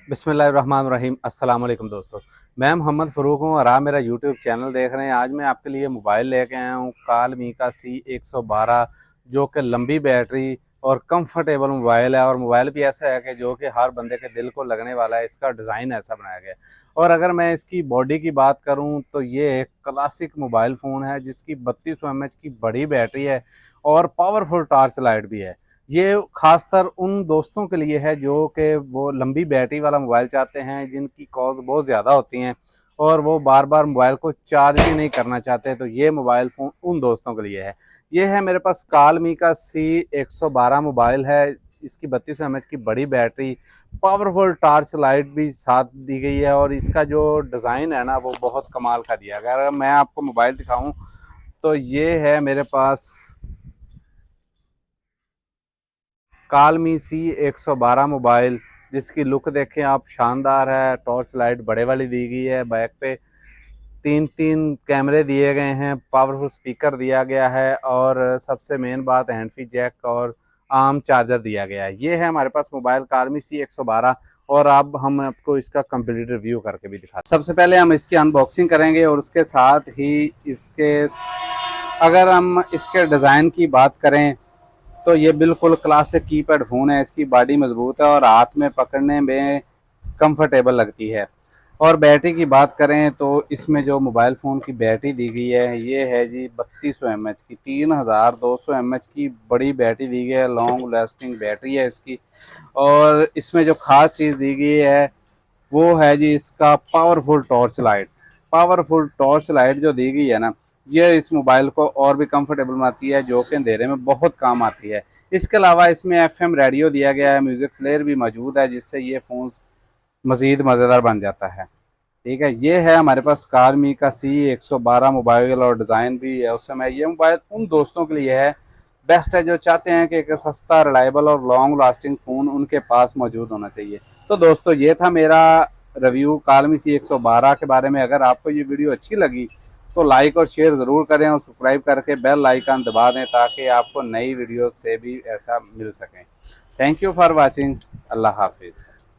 बिस्मिल्लाहिर्रहमानिर्रहीम। अस्सलाम वालेकुम दोस्तों, मैं मोहम्मद फ़रूक हूँ और आप मेरा यूट्यूब चैनल देख रहे हैं। आज मैं आपके लिए मोबाइल लेके आया हूँ कालमी का C112, जो कि लंबी बैटरी और कंफर्टेबल मोबाइल है। और मोबाइल भी ऐसा है कि जो कि हर बंदे के दिल को लगने वाला है। इसका डिज़ाइन ऐसा बनाया गया है। और अगर मैं इसकी बॉडी की बात करूँ तो ये एक क्लासिक मोबाइल फ़ोन है जिसकी 3200 mAh की बड़ी बैटरी है और पावरफुल टॉर्च लाइट भी है। ये खासतर उन दोस्तों के लिए है जो कि वो लंबी बैटरी वाला मोबाइल चाहते हैं, जिनकी कॉल्स बहुत ज़्यादा होती हैं और वो बार बार मोबाइल को चार्ज भी नहीं करना चाहते। तो ये मोबाइल फ़ोन उन दोस्तों के लिए है। ये है मेरे पास कालमी का C112 मोबाइल है। इसकी 3200 mAh की बड़ी बैटरी, पावरफुल टॉर्च लाइट भी साथ दी गई है और इसका जो डिज़ाइन है ना वो बहुत कमाल का दिया गया। अगर मैं आपको मोबाइल दिखाऊं तो ये है मेरे पास कालमी C112 मोबाइल, जिसकी लुक देखें आप, शानदार है। टॉर्च लाइट बड़े वाली दी गई है, बैक पे तीन तीन कैमरे दिए गए हैं, पावरफुल स्पीकर दिया गया है और सबसे मेन बात हैंड फ्री जैक और आर्म चार्जर दिया गया है। ये है हमारे पास मोबाइल कालमी C112। और अब हम आपको इसका कंप्लीट रिव्यू करके भी दिखा। सबसे पहले हम इसकी अनबॉक्सिंग करेंगे और उसके साथ ही इसके अगर हम इसके डिज़ाइन की बात करें तो ये बिल्कुल क्लासिक कीपैड फ़ोन है। इसकी बॉडी मजबूत है और हाथ में पकड़ने में कंफर्टेबल लगती है। और बैटरी की बात करें तो इसमें जो मोबाइल फ़ोन की बैटरी दी गई है ये है जी 3200 mAh की, 3200 mAh की बड़ी बैटरी दी गई है। लॉन्ग लास्टिंग बैटरी है इसकी। और इसमें जो ख़ास चीज़ दी गई है वो है जी इसका पावरफुल टॉर्च लाइट जो दी गई है ना, ये इस मोबाइल को और भी कंफर्टेबल बनाती है, जो कि अंधेरे में बहुत काम आती है। इसके अलावा इसमें FM रेडियो दिया गया है, म्यूज़िक प्लेयर भी मौजूद है, जिससे ये फ़ोन मज़ीद मज़ेदार बन जाता है। ठीक है, ये है हमारे पास कालमी का C112 मोबाइल और डिज़ाइन भी है उस समय। ये मोबाइल उन दोस्तों के लिए है, बेस्ट है, जो चाहते हैं कि एक सस्ता, रिलायबल और लॉन्ग लास्टिंग फ़ोन उनके पास मौजूद होना चाहिए। तो दोस्तों ये था मेरा रिव्यू कालमी C112 के बारे में। अगर आपको ये वीडियो अच्छी लगी तो लाइक और शेयर ज़रूर करें और सब्सक्राइब करके बेल आइकन दबा दें ताकि आपको नई वीडियो से भी ऐसा मिल सकें। Thank you for watching. Allah हाफिज़।